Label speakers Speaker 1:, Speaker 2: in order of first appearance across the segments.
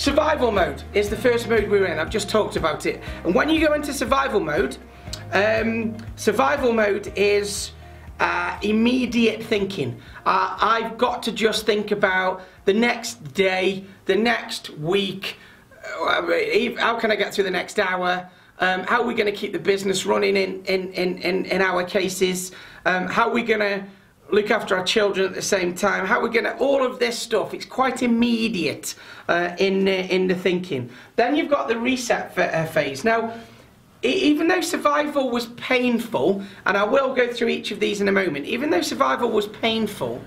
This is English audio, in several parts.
Speaker 1: survival mode is the first mode we're in. I've just talked about it. And when you go into survival mode is immediate thinking. I've got to just think about the next day, the next week, how can I get through the next hour, how are we going to keep the business running in our cases, how are we going to look after our children at the same time, how we're going to, all of this stuff. It's quite immediate in the thinking. Then you've got the reset phase. Now, even though survival was painful, and I will go through each of these in a moment, even though survival was painful,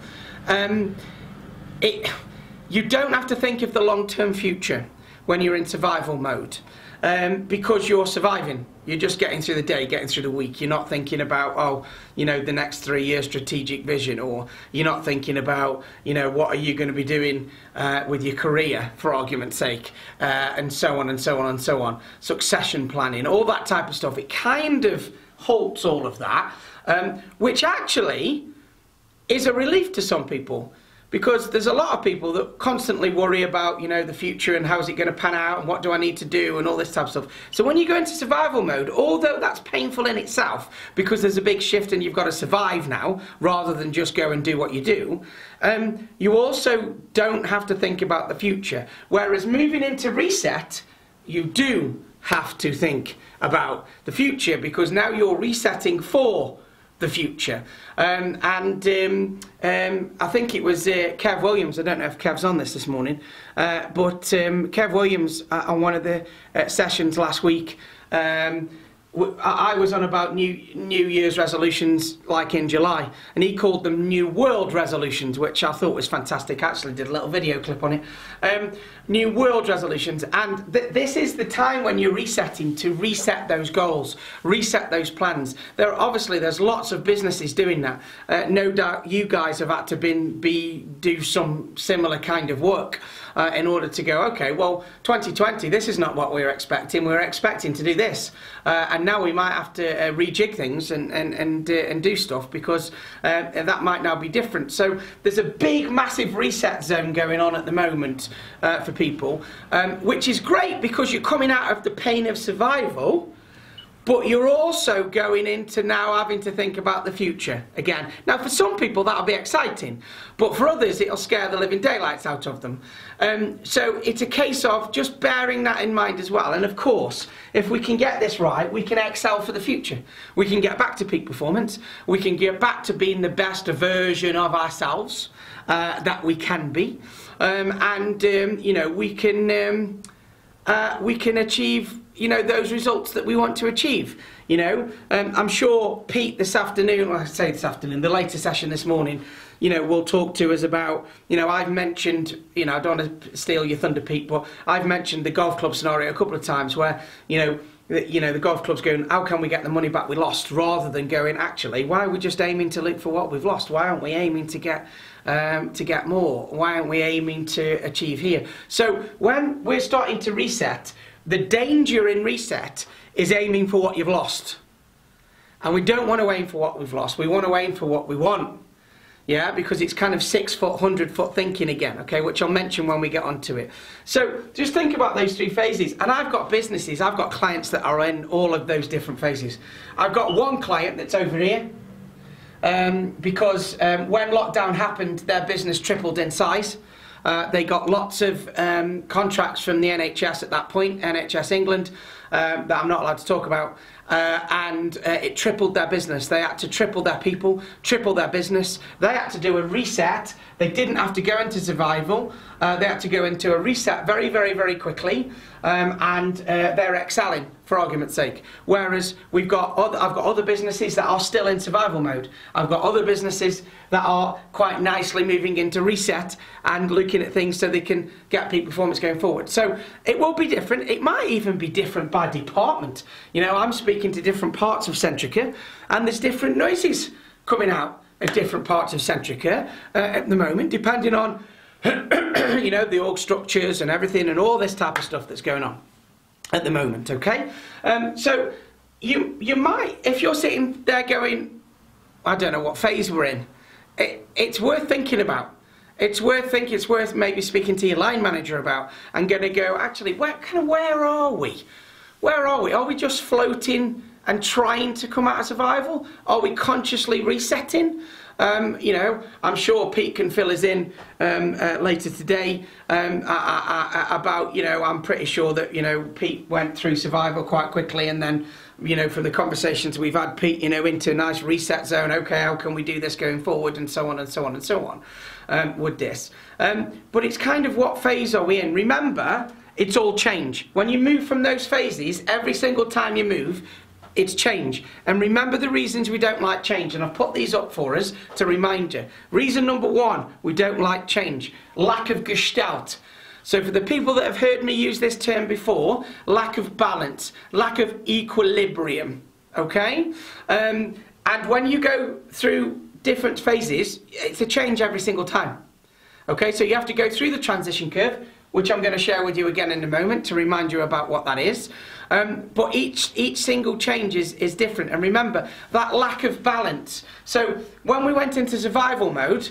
Speaker 1: you don't have to think of the long-term future when you're in survival mode, because you're surviving. You're just getting through the day, getting through the week. You're not thinking about, oh, you know, the next 3 year strategic vision, or you're not thinking about, you know, what are you going to be doing with your career, for argument's sake, and so on and so on and so on. Succession planning, all that type of stuff. It kind of halts all of that, which actually is a relief to some people. Because there's a lot of people that constantly worry about, you know, the future and how's it going to pan out and what do I need to do and all this type of stuff. So when you go into survival mode, although that's painful in itself, because there's a big shift and you've got to survive now rather than just go and do what you do, you also don't have to think about the future. Whereas moving into reset, you do have to think about the future, because now you're resetting for the future. I think it was Kev Williams, I don't know if Kev's on this morning, but Kev Williams on one of the sessions last week, I was on about New Year's resolutions like in July, and he called them New World resolutions, which I thought was fantastic. I actually did a little video clip on it. New World resolutions, and this is the time when you're resetting to reset those goals, reset those plans. There's lots of businesses doing that. No doubt you guys have had to do some similar kind of work in order to go, okay, well, 2020, this is not what we were expecting. We were expecting to do this, and now we might have to rejig things and do stuff, because that might now be different. So there's a big, massive reset zone going on at the moment for people, which is great, because you're coming out of the pain of survival, but you're also going into now having to think about the future again. Now, for some people that'll be exciting, but for others it'll scare the living daylights out of them. So it's a case of just bearing that in mind as well. And of course, if we can get this right, we can excel for the future. We can get back to peak performance. We can get back to being the best version of ourselves that we can be. You know, we can achieve, you know, those results that we want to achieve. You know, I'm sure Pete this afternoon, well, I say this afternoon, the later session this morning, you know, will talk to us about, you know, I've mentioned, you know, I don't want to steal your thunder, Pete, but I've mentioned the golf club scenario a couple of times where, you know, the golf club's going, how can we get the money back we lost, rather than going, actually, why are we just aiming to look for what we've lost? Why aren't we aiming to get more? Why aren't we aiming to achieve here? So when we're starting to reset, the danger in reset is aiming for what you've lost. And we don't want to aim for what we've lost. We want to aim for what we want. Yeah, because it's kind of 6 foot, 100 foot thinking again, okay, which I'll mention when we get onto it. So just think about those 3 phases. And I've got businesses, I've got clients that are in all of those different phases. I've got one client that's over here, because when lockdown happened, their business tripled in size. They got lots of contracts from the NHS at that point, NHS England, that I'm not allowed to talk about, and it tripled their business. They had to triple their people, triple their business. They had to do a reset. They didn't have to go into survival. They had to go into a reset very, very, very quickly, and they're excelling, for argument's sake. Whereas I've got other businesses that are still in survival mode. I've got other businesses that are quite nicely moving into reset and looking at things so they can get peak performance going forward. So it will be different. It might even be different by department. You know, I'm speaking to different parts of Centrica, and there's different noises coming out of different parts of Centrica at the moment, depending on you know, the org structures and everything and all this type of stuff that's going on at the moment, okay? So you might, if you're sitting there going, I don't know what phase we're in, it's worth thinking about. it's worth thinking, it's worth maybe speaking to your line manager about, and going to go, actually, where are we? Where are we? Are we just floating and trying to come out of survival? Are we consciously resetting? You know, I'm sure Pete can fill us in later today about, you know, I'm pretty sure that, you know, Pete went through survival quite quickly, and then, you know, from the conversations we've had, Pete, you know, into a nice reset zone. Okay, how can we do this going forward, and so on and so on and so on with this. But it's kind of, what phase are we in? Remember, it's all change. When you move from those phases, every single time you move, it's change. And remember the reasons we don't like change, and I've put these up for us to remind you. Reason number one, we don't like change: lack of gestalt. So for the people that have heard me use this term before, lack of balance, lack of equilibrium, okay? And when you go through different phases, it's a change every single time. Okay, so you have to go through the transition curve, which I'm going to share with you again in a moment to remind you about what that is. But each single change is different. And remember, that lack of balance. So when we went into survival mode,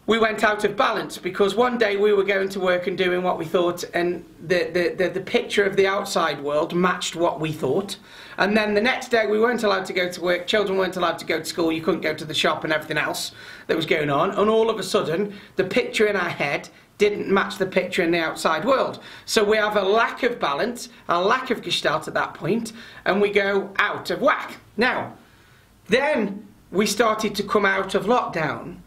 Speaker 1: we went out of balance because one day we were going to work and doing what we thought, and the picture of the outside world matched what we thought. And then the next day we weren't allowed to go to work, children weren't allowed to go to school, you couldn't go to the shop and everything else that was going on. And all of a sudden, the picture in our head didn't match the picture in the outside world. So we have a lack of balance, a lack of gestalt at that point, and we go out of whack. Now, then we started to come out of lockdown,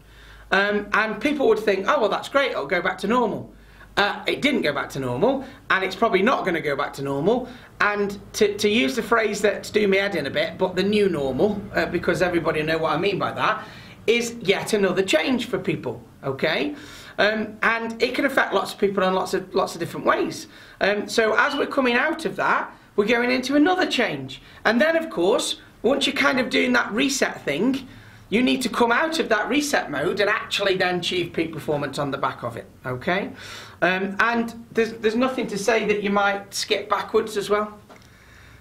Speaker 1: and people would think, oh, well, that's great, it'll go back to normal. It didn't go back to normal, and it's probably not going to go back to normal. And to use the phrase that's doing me head in a bit, but the new normal, because everybody know what I mean by that, is yet another change for people, okay? And it can affect lots of people in lots of different ways. So as we're coming out of that, we're going into another change. And then, of course, once you're kind of doing that reset thing, you need to come out of that reset mode and actually then achieve peak performance on the back of it, okay? And there's nothing to say that you might skip backwards as well.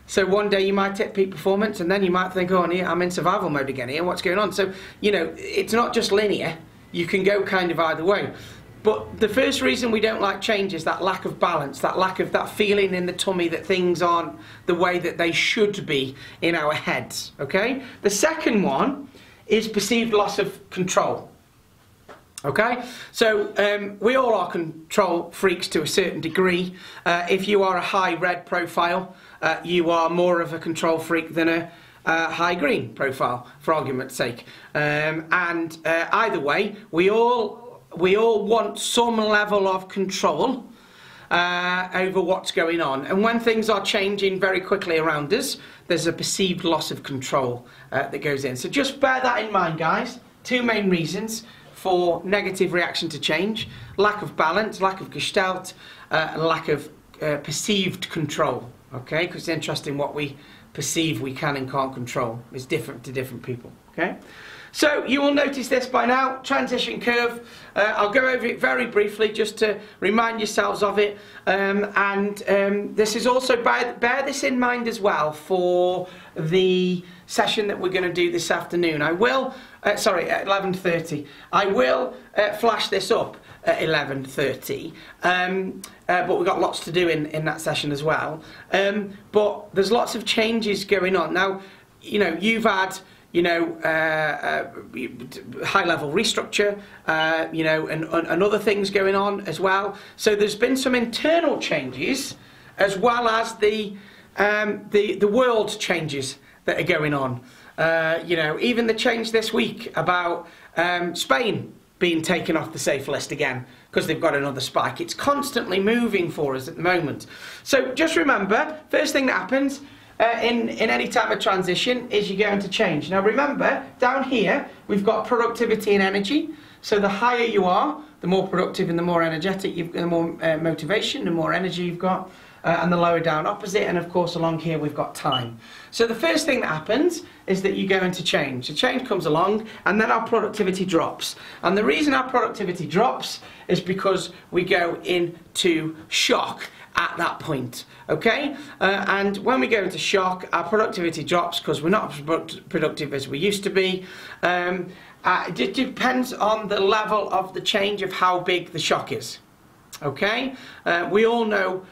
Speaker 1: So one day you might hit peak performance, and then you might think, oh, I'm in survival mode again here, what's going on? So, you know, it's not just linear. You can go kind of either way. But the first reason we don't like change is that lack of balance, that lack of that feeling in the tummy that things aren't the way that they should be in our heads, okay? The second one is perceived loss of control. Okay, so we all are control freaks to a certain degree. If you are a high red profile, you are more of a control freak than a high green profile, for argument's sake. And either way, we all want some level of control over what's going on. And when things are changing very quickly around us, there's a perceived loss of control that goes in. So just bear that in mind, guys. Two main reasons for negative reaction to change: lack of balance, lack of gestalt, lack of perceived control. Okay, because it's interesting, what we perceive we can and can't control is different to different people. Okay, so you will notice this by now, transition curve. I'll go over it very briefly just to remind yourselves of it, this is also, bear this in mind as well for the session that we're going to do this afternoon. I will, sorry, at 11:30. I will flash this up at 11:30, but we've got lots to do in that session as well. But there's lots of changes going on. Now, you know, you've had, you know, high-level restructure, you know, and other things going on as well. So there's been some internal changes as well as the world changes that are going on. You know, even the change this week about Spain being taken off the safe list again because they've got another spike. It's constantly moving for us at the moment. So just remember, first thing that happens in any time of transition is you're going to change. Now remember, down here we've got productivity and energy. So the higher you are, the more productive and the more energetic, the more motivation, the more energy you've got. And the lower down opposite, and of course along here we've got time. So the first thing that happens is that you go into change. The change comes along, and then our productivity drops. And the reason our productivity drops is because we go into shock at that point, okay? And when we go into shock, our productivity drops because we're not as productive as we used to be. It depends on the level of the change of how big the shock is, okay? We all know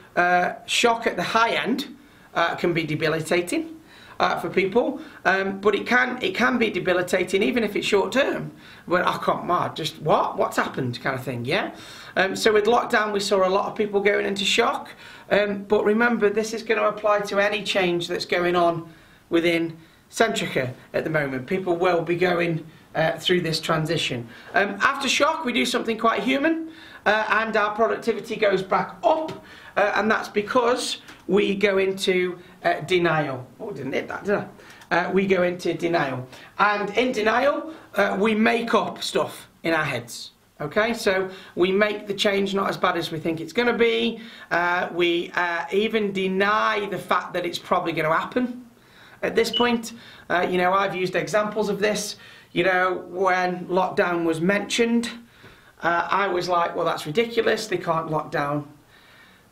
Speaker 1: shock at the high end can be debilitating for people, but it can be debilitating even if it's short term. Well, I can't, just what's happened kind of thing, yeah? So with lockdown we saw a lot of people going into shock, but remember this is going to apply to any change that's going on within Centrica at the moment. People will be going through this transition. After shock we do something quite human, and our productivity goes back up, and that's because we go into denial. Oh, didn't hit that, did I? We go into denial, and in denial we make up stuff in our heads. Okay, so we make the change not as bad as we think it's going to be. We even deny the fact that it's probably going to happen at this point. You know, I've used examples of this. You know, when lockdown was mentioned, I was like, well, that's ridiculous. They can't lock down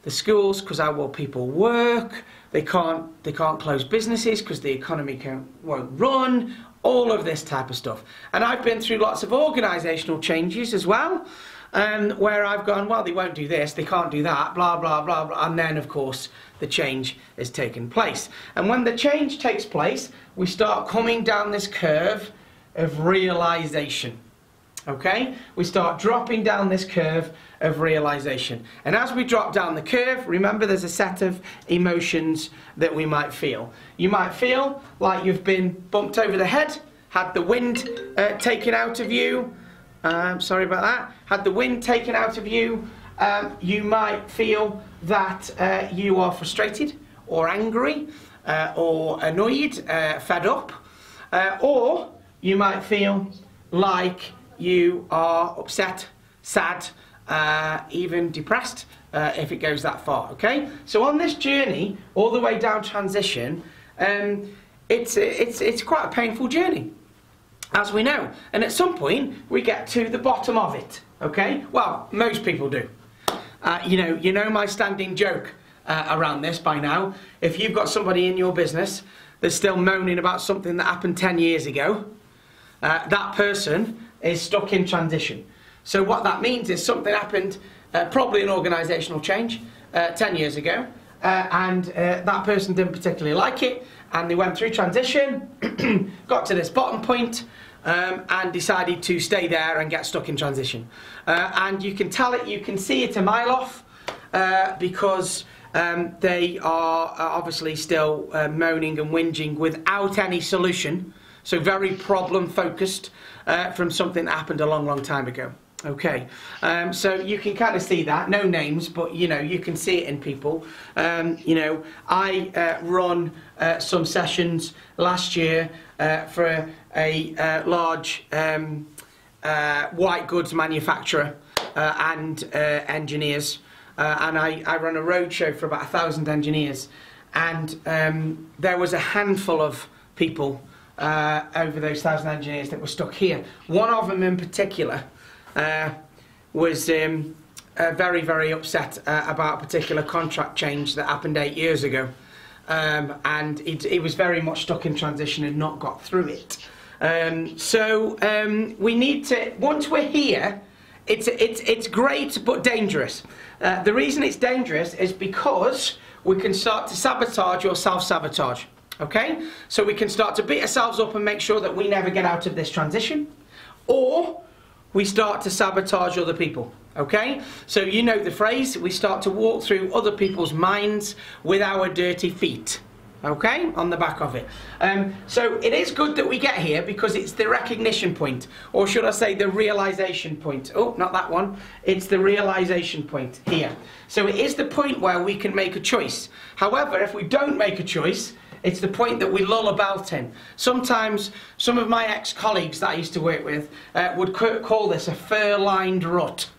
Speaker 1: the schools because how will people work? They can't close businesses because the economy won't run. All of this type of stuff. And I've been through lots of organisational changes as well, where I've gone, well, they won't do this, they can't do that, blah, blah, blah, blah. And then, of course, the change has taken place. And when the change takes place, we start coming down this curve of realisation. Okay? We start dropping down this curve of realisation. And as we drop down the curve, remember there's a set of emotions that we might feel. You might feel like you've been bumped over the head, had the wind taken out of you. Sorry about that. Had the wind taken out of you. You might feel that you are frustrated or angry or annoyed, fed up. Or you might feel like you are upset, sad, even depressed, if it goes that far, okay? So on this journey, all the way down transition, it's quite a painful journey, as we know. And at some point, we get to the bottom of it, okay? Well, most people do. You know my standing joke around this by now. If you've got somebody in your business that's still moaning about something that happened 10 years ago, that person is stuck in transition. So what that means is something happened, probably an organisational change, 10 years ago, and that person didn't particularly like it, and they went through transition, got to this bottom point, and decided to stay there and get stuck in transition. And you can tell it, you can see it a mile off, because they are obviously still moaning and whinging without any solution. So very problem focused from something that happened a long, long time ago. Okay, so you can kind of see that, no names, but you know, you can see it in people. You know, I run some sessions last year for a large white goods manufacturer and engineers, and I run a roadshow for about 1,000 engineers, and there was a handful of people over those 1,000 engineers that were stuck here. One of them in particular was very, very upset about a particular contract change that happened 8 years ago, and he was very much stuck in transition and not got through it. So we need to, once we're here, it's great but dangerous. The reason it's dangerous is because we can start to sabotage or self-sabotage. Okay, so we can start to beat ourselves up and make sure that we never get out of this transition, or we start to sabotage other people. Okay, so you know the phrase, we start to walk through other people's minds with our dirty feet. Okay, on the back of it. So it is good that we get here because it's the recognition point, or should I say the realization point. Oh, not that one. It's the realization point here. So it is the point where we can make a choice. However, if we don't make a choice, it's the point that we lull about in. Sometimes some of my ex-colleagues that I used to work with would call this a fur-lined rut.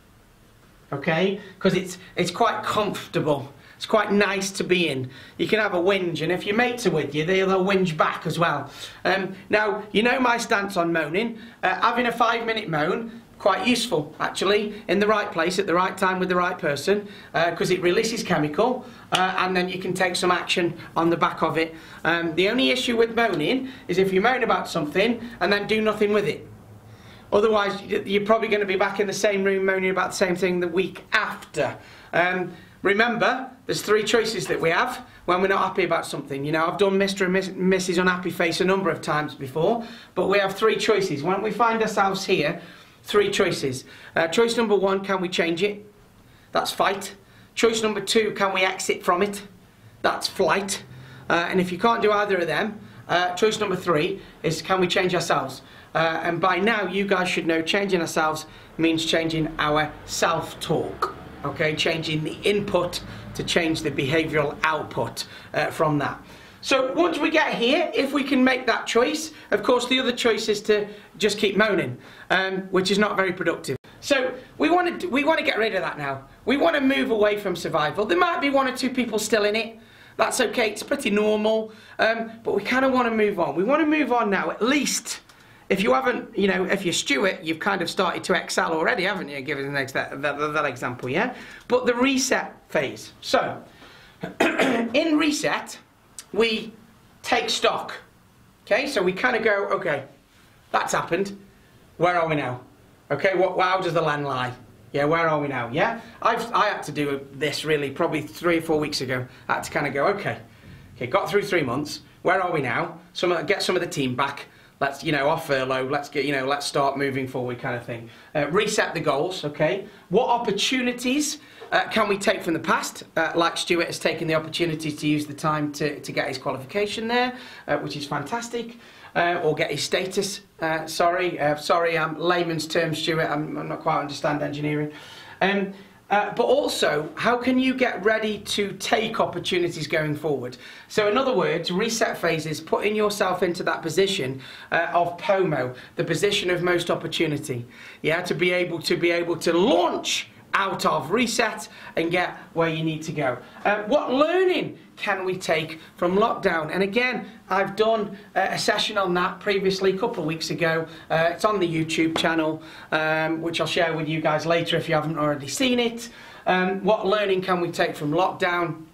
Speaker 1: Okay? Because it's quite comfortable. It's quite nice to be in. You can have a whinge, and if your mates are with you, they'll whinge back as well. Now, you know my stance on moaning. Having a 5-minute moan, quite useful actually, in the right place at the right time with the right person, because it releases chemical, and then you can take some action on the back of it. The only issue with moaning is if you moan about something and then do nothing with it. Otherwise you're probably going to be back in the same room moaning about the same thing the week after. Remember, there's 3 choices that we have when we're not happy about something. You know, I've done Mr. and Mrs. Unhappy Face a number of times before, but we have 3 choices. When we find ourselves here, 3 choices. Choice number 1, can we change it? That's fight. Choice number 2, can we exit from it? That's flight. And if you can't do either of them, choice number 3 is, can we change ourselves? And by now you guys should know changing ourselves means changing our self-talk. Okay, changing the input to change the behavioural output from that. So once we get here, if we can make that choice, of course the other choice is to just keep moaning, which is not very productive. So we want to get rid of that now. We want to move away from survival. There might be 1 or 2 people still in it. That's okay, it's pretty normal, but we kind of want to move on. We want to move on now, at least. If you haven't, you know, if you're Stuart, you've kind of started to excel already, haven't you? Given that example, yeah? But the reset phase. So, in reset, we take stock. Okay, so we kind of go, okay, that's happened. Where are we now? Okay, how does the land lie? Yeah, where are we now? Yeah? I had to do this really probably 3 or 4 weeks ago. I had to kind of go, okay, got through 3 months. Where are we now? Get some of the team back. Let's, you know, off furlough, let's start moving forward kind of thing. Reset the goals, okay? What opportunities can we take from the past? Like Stuart has taken the opportunity to use the time to get his qualification there, which is fantastic. Or get his status, sorry, I'm layman's term, Stuart, I'm not quite understand engineering. But also, how can you get ready to take opportunities going forward? So in other words, reset phase is putting yourself into that position of POMO, the position of most opportunity. Yeah, to be able to launch out of reset and get where you need to go. What learning can we take from lockdown? And again, I've done a session on that previously, a couple of weeks ago. It's on the YouTube channel, which I'll share with you guys later if you haven't already seen it. What learning can we take from lockdown?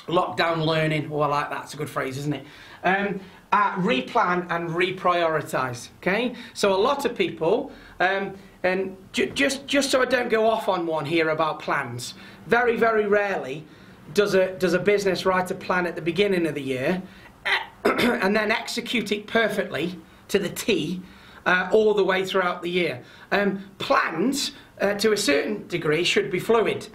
Speaker 1: Lockdown learning, oh, I like that, it's a good phrase, isn't it? Replan and reprioritize, okay? So a lot of people, and just so I don't go off on one here about plans, very, very rarely does a business write a plan at the beginning of the year and then execute it perfectly to the T all the way throughout the year. Plans, to a certain degree, should be fluid.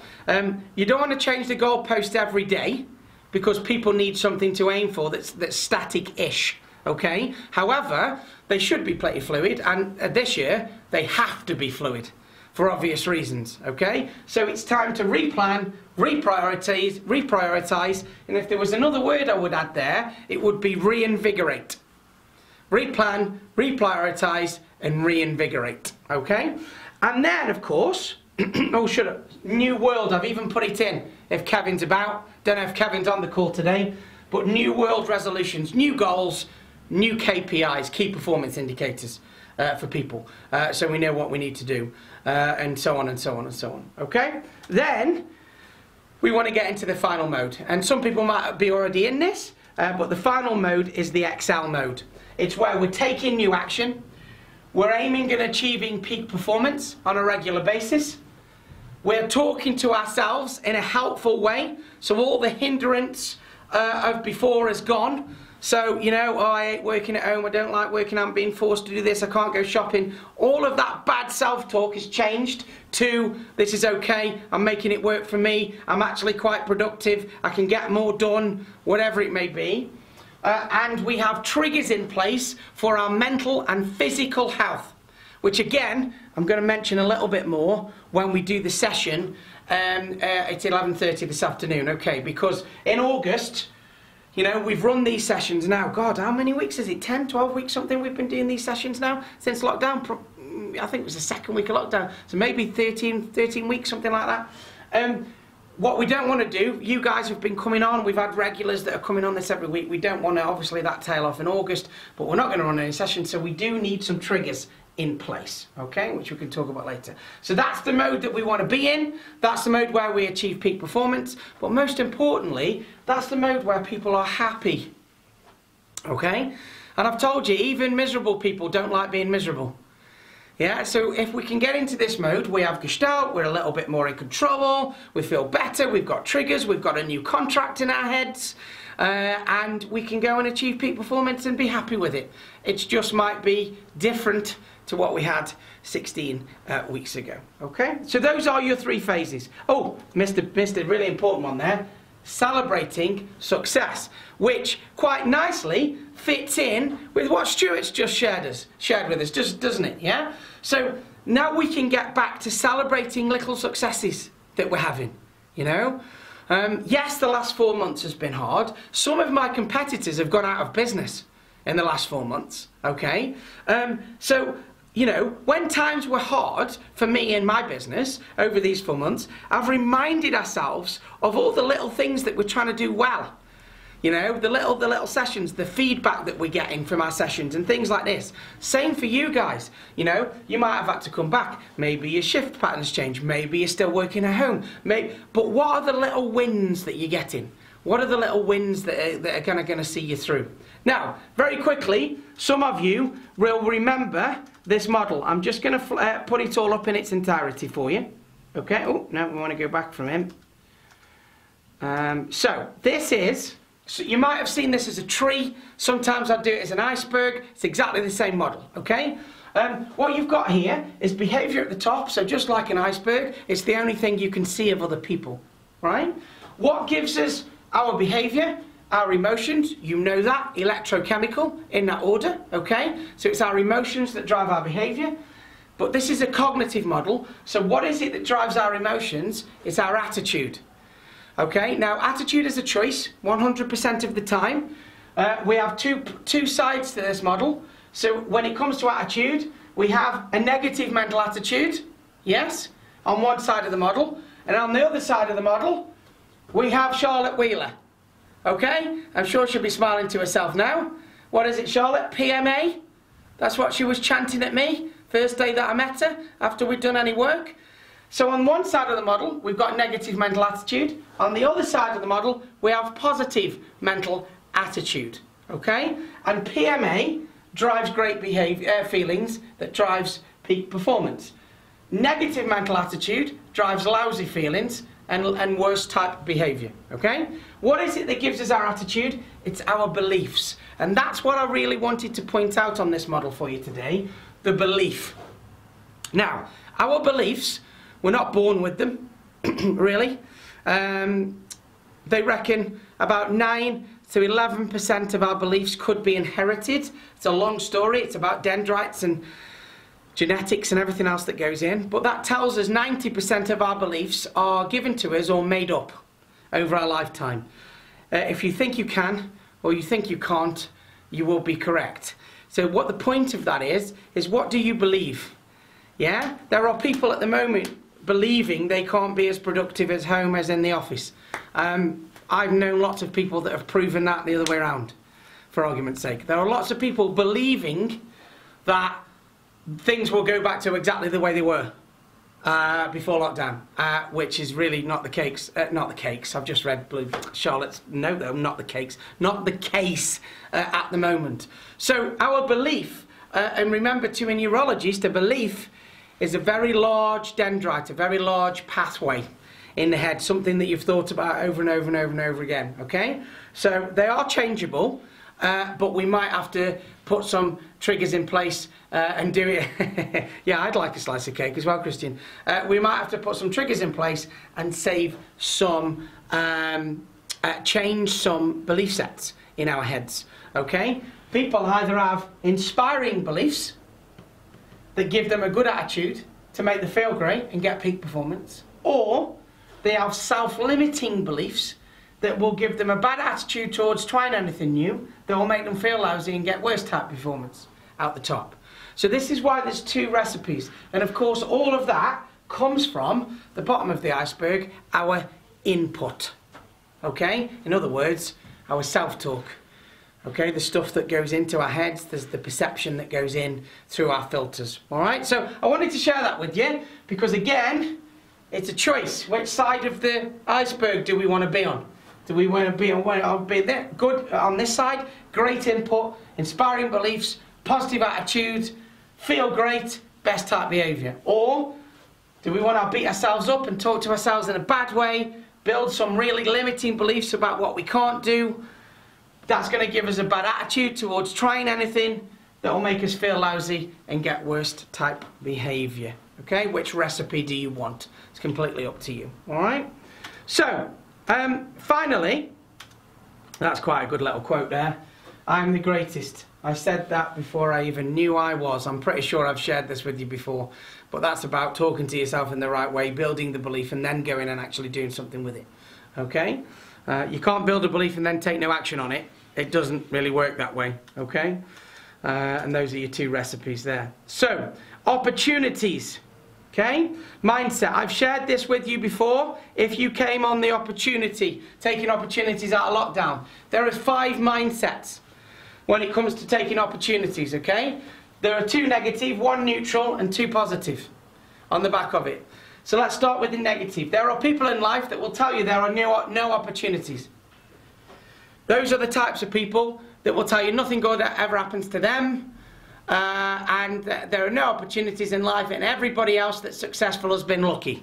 Speaker 1: You don't want to change the goalpost every day because people need something to aim for that's static-ish. Okay. However, they should be pretty fluid, and this year they have to be fluid for obvious reasons. Okay. So it's time to replan, reprioritize, and if there was another word I would add there, it would be reinvigorate. Replan, reprioritize, and reinvigorate. Okay. And then, of course, oh, shut up. New world. I've even put it in. If Kevin's about, don't know if Kevin's on the call today, but new world resolutions, new goals. New KPIs, key performance indicators for people, so we know what we need to do, and so on and so on and so on. Okay? Then we want to get into the final mode, and some people might be already in this, but the final mode is the Excel mode. It's where we're taking new action, we're aiming at achieving peak performance on a regular basis, we're talking to ourselves in a helpful way, so all the hindrance of before is gone. So, you know, oh, I hate working at home, I don't like working, I'm being forced to do this, I can't go shopping. All of that bad self-talk has changed to, this is okay, I'm making it work for me, I'm actually quite productive, I can get more done, whatever it may be. And we have triggers in place for our mental and physical health, which again, I'm going to mention a little bit more when we do the session at 11:30 this afternoon, okay, because in August, you know, we've run these sessions now, God, how many weeks is it? 10, 12 weeks, something we've been doing these sessions now since lockdown. I think it was the second week of lockdown, so maybe 13 weeks, something like that. What we don't want to do, you guys have been coming on, we've had regulars that are coming on this every week, we don't want to, obviously, that tail off in August, but we're not going to run any sessions, so we do need some triggers in place, okay, which we can talk about later. So that's the mode that we want to be in. That's the mode where we achieve peak performance. But most importantly, that's the mode where people are happy, okay? And I've told you, even miserable people don't like being miserable. Yeah, so if we can get into this mode, we have Gestalt, we're a little bit more in control, we feel better, we've got triggers, we've got a new contract in our heads, and we can go and achieve peak performance and be happy with it. It just might be different to what we had 16 weeks ago. Okay, so those are your 3 phases. Oh, missed a really important one there. Celebrating success, which quite nicely fits in with what Stuart's just shared with us, doesn't it? Yeah. So now we can get back to celebrating little successes that we're having. You know, yes, the last 4 months has been hard. Some of my competitors have gone out of business in the last 4 months. Okay, so. You know, when times were hard for me in my business over these 4 months, I've reminded ourselves of all the little things that we're trying to do well. You know, the little sessions, the feedback that we're getting from our sessions and things like this. Same for you guys. You know, you might have had to come back. Maybe your shift patterns change. Maybe you're still working at home. But what are the little wins that you're getting? What are the little wins that are going to see you through? Now, very quickly, some of you will remember this model. I'm just going to put it all up in its entirety for you. Okay, oh, no, we want to go back from him. So you might have seen this as a tree. Sometimes I do it as an iceberg. It's exactly the same model, okay? What you've got here is behaviour at the top, so just like an iceberg, it's the only thing you can see of other people, right? What gives us our behaviour? Our emotions, you know that, electrochemical, in that order, okay? So it's our emotions that drive our behaviour. But this is a cognitive model, so what is it that drives our emotions? It's our attitude. Okay, now attitude is a choice, 100% of the time. We have two sides to this model. So when it comes to attitude, we have a negative mental attitude, yes, on one side of the model. And on the other side of the model, we have Charlotte Wheeler. Okay, I'm sure she'll be smiling to herself now. What is it, Charlotte? PMA? That's what she was chanting at me first day that I met her after we'd done any work. So on one side of the model, we've got negative mental attitude. On the other side of the model, we have positive mental attitude. Okay, and PMA drives great feelings that drives peak performance. Negative mental attitude drives lousy feelings and worse type behaviour, okay? What is it that gives us our attitude? It's our beliefs. And that's what I really wanted to point out on this model for you today, the belief. Now, our beliefs, we're not born with them, really. They reckon about 9 to 11% of our beliefs could be inherited. It's a long story, it's about dendrites and genetics and everything else that goes in, but that tells us 90% of our beliefs are given to us or made up over our lifetime. If you think you can or you think you can't, you will be correct. So what the point of that is what do you believe? Yeah, there are people at the moment believing they can't be as productive at home as in the office. I've known lots of people that have proven that the other way around, for argument's sake. There are lots of people believing that things will go back to exactly the way they were before lockdown, which is really not the case. Not the case. I've just read Charlotte's note though. Not the case. Not the case at the moment. So our belief, and remember too, in neurologists, a belief is a very large dendrite, a very large pathway in the head, something that you've thought about over and over and over and over again. Okay, so they are changeable. But we might have to put some triggers in place and do it. Yeah, I'd like a slice of cake as well, Christian. We might have to put some triggers in place and save some, change some belief sets in our heads. Okay? People either have inspiring beliefs that give them a good attitude to make them feel great and get peak performance, or they have self-limiting beliefs that will give them a bad attitude towards trying anything new, that will make them feel lousy and get worse type performance out the top. So this is why there's 2 recipes. And of course all of that comes from the bottom of the iceberg, our input. Okay? In other words, our self-talk. Okay, the stuff that goes into our heads, there's the perception that goes in through our filters. All right, so I wanted to share that with you because, again, it's a choice. Which side of the iceberg do we want to be on? Do we want to be on there? Good on this side, great input, inspiring beliefs, positive attitude, feel great, best type behaviour? Or do we want to beat ourselves up and talk to ourselves in a bad way, build some really limiting beliefs about what we can't do? That's going to give us a bad attitude towards trying anything that will make us feel lousy and get worst type behaviour. Okay, which recipe do you want? It's completely up to you. All right. So, finally, that's quite a good little quote there. I'm the greatest. I said that before I even knew I was. I'm pretty sure I've shared this with you before. But that's about talking to yourself in the right way, building the belief, and then going and actually doing something with it. Okay? You can't build a belief and then take no action on it. It doesn't really work that way. Okay? And those are your two recipes there. So, opportunities. Okay? Mindset. I've shared this with you before. If you came on the opportunity, taking opportunities out of lockdown, there are 5 mindsets when it comes to taking opportunities. Okay? There are 2 negative, 1 neutral, and 2 positive on the back of it. So let's start with the negative. There are people in life that will tell you there are no opportunities. Those are the types of people that will tell you nothing good ever happens to them, and there are no opportunities in life, and everybody else that's successful has been lucky.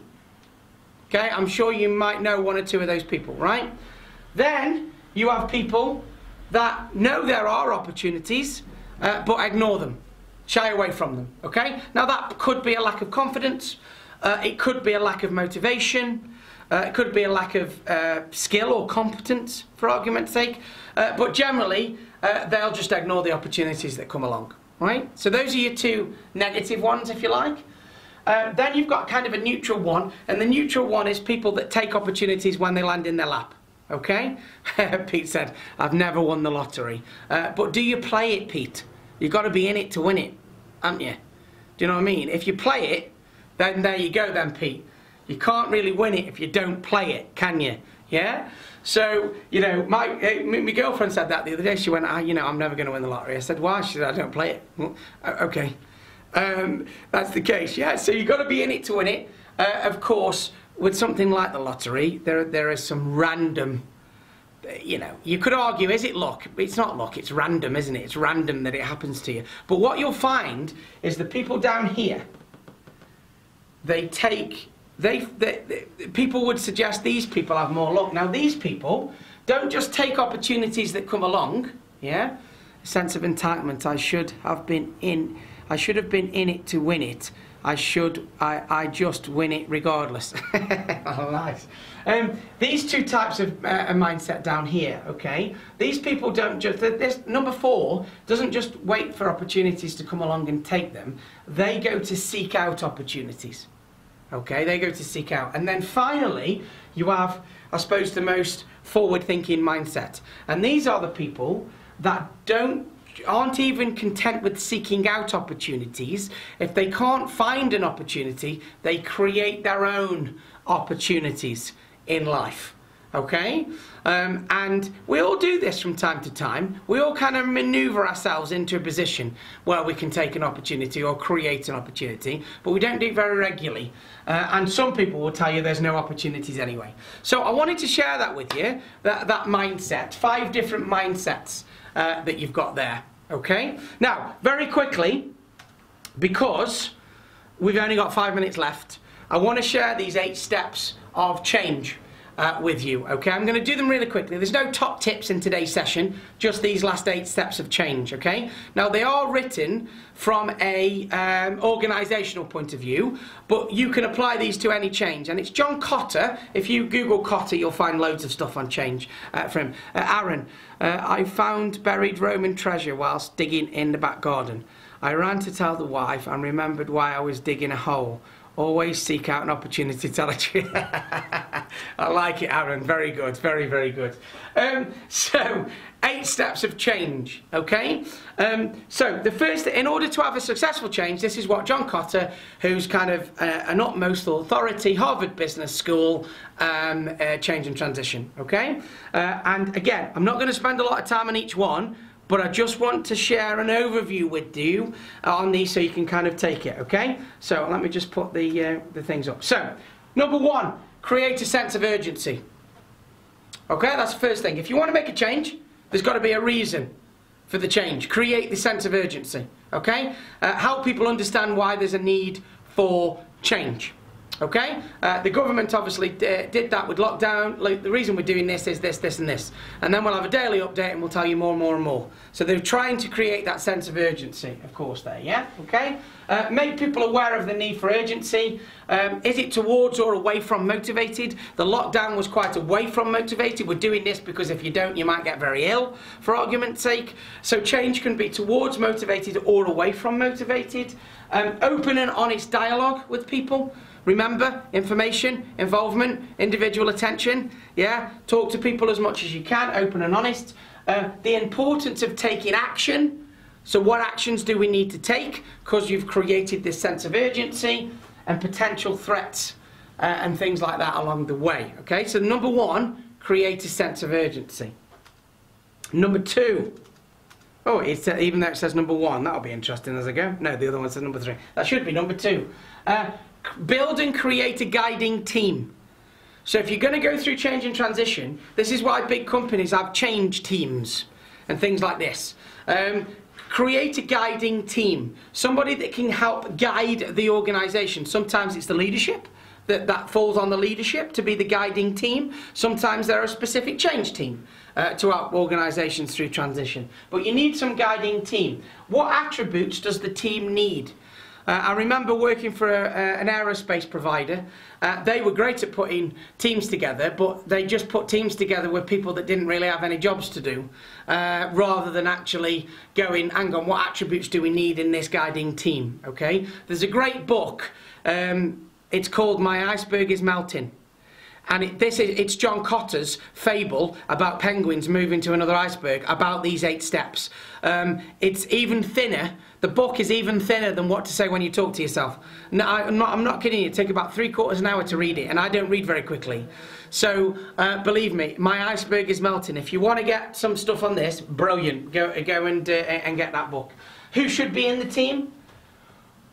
Speaker 1: Okay, I'm sure you might know 1 or 2 of those people, right? Then you have people that know there are opportunities, but ignore them, shy away from them. Okay, now that could be a lack of confidence, it could be a lack of motivation, it could be a lack of skill or competence, for argument's sake, but generally they'll just ignore the opportunities that come along. Right? So those are your 2 negative ones, if you like. Then you've got kind of a neutral one, and the neutral one is people that take opportunities when they land in their lap. Okay? Pete said, I've never won the lottery. But do you play it, Pete? You've got to be in it to win it, haven't you? Do you know what I mean? If you play it, then there you go then, Pete. You can't really win it if you don't play it, can you? Yeah? So, you know, my girlfriend said that the other day. She went, you know, I'm never going to win the lottery. I said, why? She said, I don't play it. Well, okay. That's the case, yeah. So you've got to be in it to win it. Of course, with something like the lottery, there is some random, you know, you could argue, is it luck? It's not luck, it's random, isn't it? It's random that it happens to you. But what you'll find is the people down here, people would suggest these people have more luck. Now these people don't just take opportunities that come along, yeah? A sense of entitlement. I should have been in it to win it. I just win it regardless. Oh, nice. These 2 types of mindset down here, okay? These people don't just, this number 4 doesn't just wait for opportunities to come along and take them. They go to seek out opportunities. Okay, they go to seek out. And then finally, you have, I suppose, the most forward-thinking mindset. And these are the people that aren't even content with seeking out opportunities. If they can't find an opportunity, they create their own opportunities in life. Okay? And we all do this from time to time. We all kind of maneuver ourselves into a position where we can take an opportunity or create an opportunity, but we don't do it very regularly. And some people will tell you there's no opportunities anyway. So I wanted to share that with you, that mindset, 5 different mindsets that you've got there. Okay? Now, very quickly, because we've only got 5 minutes left, I want to share these 8 steps of change with you. Okay, I'm going to do them really quickly. There's no top tips in today's session, just these last 8 steps of change. Okay, now they are written from a organisational point of view, but you can apply these to any change. And it's John Cotter. If you Google Cotter, you'll find loads of stuff on change from Aaron. I found buried Roman treasure whilst digging in the back garden. I ran to tell the wife and remembered why I was digging a hole. Always seek out an opportunity to tell a truth. I like it, Aaron. Very good. Very, very good. So, 8 steps of change, okay? So, the first, in order to have a successful change, this is what John Cotter, who's kind of an utmost authority, Harvard Business School, change and transition, okay? And again, I'm not going to spend a lot of time on each one, but I just want to share an overview with you on these so you can kind of take it, okay? So let me just put the things up. So, number one, create a sense of urgency. Okay, that's the first thing. If you want to make a change, there's got to be a reason for the change. Create the sense of urgency, okay? Help people understand why there's a need for change. Okay, the government obviously did that with lockdown. Like, the reason we're doing this is this, this and this. And then we'll have a daily update and we'll tell you more and more and more. So they're trying to create that sense of urgency, of course, there, yeah? Okay? Make people aware of the need for urgency. Is it towards or away from motivated? The lockdown was quite away from motivated. We're doing this because if you don't, you might get very ill, for argument's sake. So change can be towards motivated or away from motivated. Open and honest dialogue with people. Remember, information, involvement, individual attention, yeah? Talk to people as much as you can, open and honest. The importance of taking action. So what actions do we need to take? Because you've created this sense of urgency and potential threats and things like that along the way, okay? So number one, create a sense of urgency. Number two, oh, even though it says number one, that'll be interesting as I go. No, the other one says number three. That should be number two. Build and create a guiding team. So if you're going to go through change and transition, this is why big companies have change teams and things like this. Create a guiding team. Somebody that can help guide the organisation. Sometimes it's the leadership. That falls on the leadership to be the guiding team. Sometimes they're a specific change team to help organisations through transition. But you need some guiding team. What attributes does the team need? I remember working for an aerospace provider. They were great at putting teams together, but they just put teams together with people that didn't really have any jobs to do, rather than actually going, hang on, what attributes do we need in this guiding team? Okay, there's a great book. It's called My Iceberg is Melting. And it's John Cotter's fable about penguins moving to another iceberg, about these 8 steps. It's even thinner. The book is even thinner than what to say when you talk to yourself. No, I'm not kidding you. It takes about 3/4 of an hour to read it, and I don't read very quickly. So believe me, My Iceberg is Melting. If you want to get some stuff on this, brilliant. Go and get that book. Who should be in the team?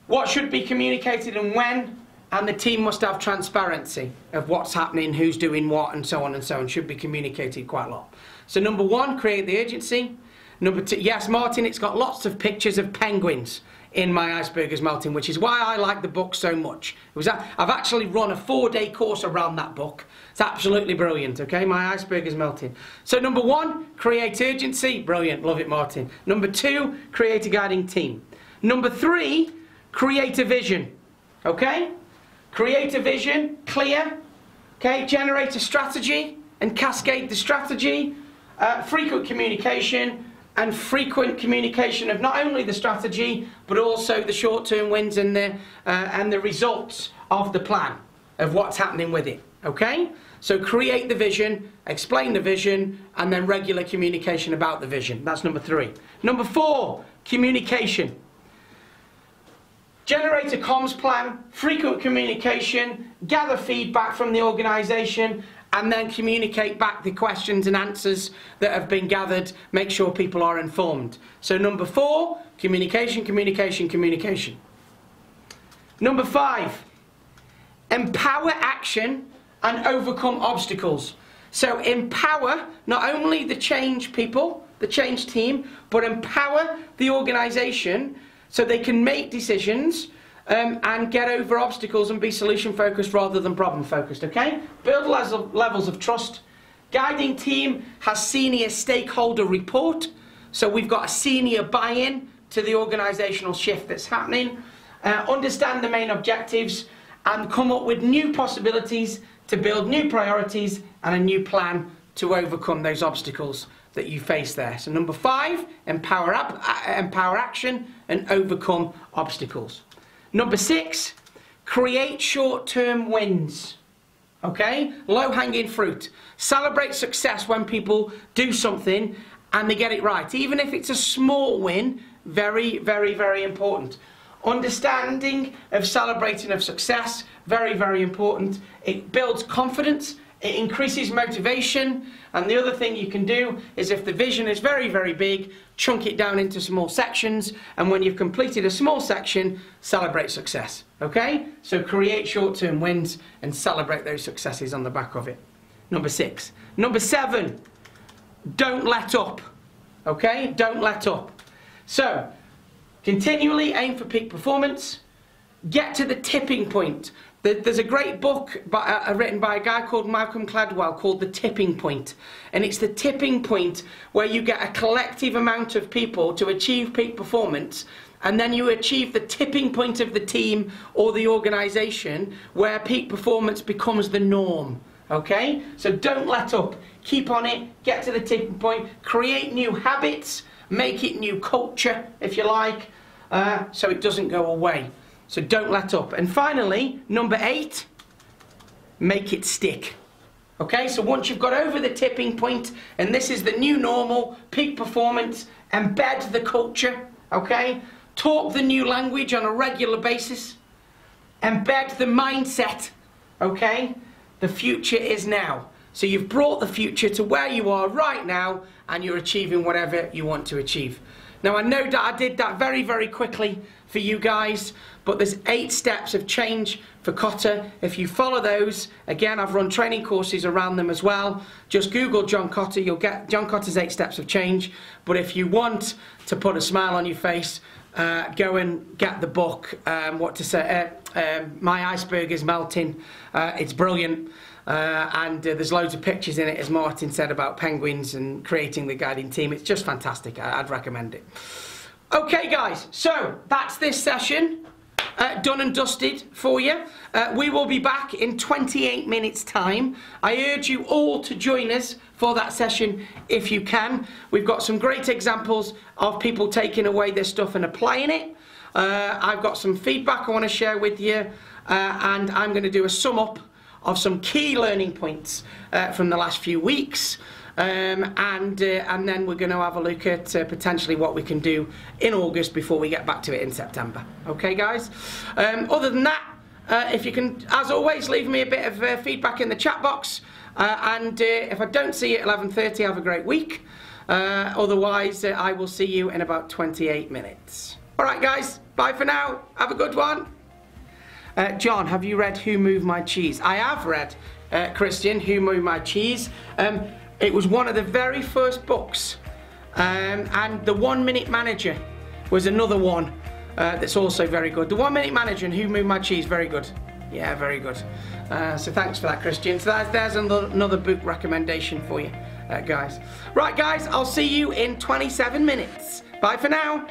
Speaker 1: What should be communicated and when? And the team must have transparency of what's happening, who's doing what, and so on, should be communicated quite a lot. So number one, create the urgency. Number two, yes, Martin, it's got lots of pictures of penguins in My Iceberg is Melting, which is why I like the book so much. I've actually run a 4-day course around that book. It's absolutely brilliant, okay? My Iceberg is Melting. So number one, create urgency. Brilliant, love it, Martin. Number two, create a guiding team. Number three, create a vision, okay? Create a vision, clear, okay? Generate a strategy and cascade the strategy. Frequent communication and frequent communication of not only the strategy but also the short-term wins and the results of the plan of what's happening with it, okay? So create the vision, explain the vision, and then regular communication about the vision. That's number three. Number four, communication. Generate a comms plan, frequent communication, gather feedback from the organisation, and then communicate back the questions and answers that have been gathered. Make sure people are informed. So number four, communication, communication, communication. Number five, empower action and overcome obstacles. So empower not only the change people, the change team, but empower the organisation so they can make decisions and get over obstacles and be solution focused rather than problem focused, okay? Build levels of trust. Guiding team has senior stakeholder report, so we've got a senior buy-in to the organisational shift that's happening. Understand the main objectives and come up with new possibilities to build new priorities and a new plan to overcome those obstacles that you face there. So number five, empower action and overcome obstacles. Number six, create short-term wins. Okay? Low-hanging fruit. Celebrate success when people do something and they get it right. Even if it's a small win, very, very, very important. Understanding of celebrating of success, very, very important. It builds confidence, It increases motivation, and the other thing you can do is, if the vision is very, very big, chunk it down into small sections, and when you've completed a small section, celebrate success. Okay? So create short-term wins and celebrate those successes on the back of it. Number 6. Number 7, don't let up. Okay? Don't let up. So, continually aim for peak performance. Get to the tipping point. There's a great book written by a guy called Malcolm Gladwell called The Tipping Point. And it's the tipping point where you get a collective amount of people to achieve peak performance, and then you achieve the tipping point of the team or the organisation where peak performance becomes the norm. Okay? So don't let up. Keep on it. Get to the tipping point. Create new habits. Make it new culture, if you like, so it doesn't go away. So don't let up. And finally, number 8, make it stick. Okay, so once you've got over the tipping point, and this is the new normal, peak performance, embed the culture, okay? Talk the new language on a regular basis. Embed the mindset, okay? The future is now. So you've brought the future to where you are right now, and you're achieving whatever you want to achieve. Now, I know that I did that very, very quickly for you guys, but there's 8 steps of change for Kotter. If you follow those, again, I've run training courses around them as well. Just Google John Kotter, you'll get John Kotter's 8 steps of change. But if you want to put a smile on your face, go and get the book, My Iceberg is Melting. It's brilliant. And there's loads of pictures in it, as Martin said, about penguins and creating the guiding team. It's just fantastic. I'd recommend it. Okay, guys, so that's this session done and dusted for you. We will be back in 28 minutes time. I urge you all to join us for that session if you can. We've got some great examples of people taking away this stuff and applying it. I've got some feedback I want to share with you, and I'm going to do a sum up of some key learning points from the last few weeks, and then we're going to have a look at potentially what we can do in August before we get back to it in September. Okay, guys? Other than that, if you can, as always, leave me a bit of feedback in the chat box, and if I don't see you at 11:30, have a great week. Otherwise, I will see you in about 28 minutes. All right, guys, bye for now. Have a good one. John, have you read Who Moved My Cheese? I have read, Christian, Who Moved My Cheese. It was one of the very first books, and The 1 Minute Manager was another one that's also very good. The 1 Minute Manager and Who Moved My Cheese, very good. Yeah, very good. So thanks for that, Christian. So there's another book recommendation for you, guys. Right, guys, I'll see you in 27 minutes. Bye for now.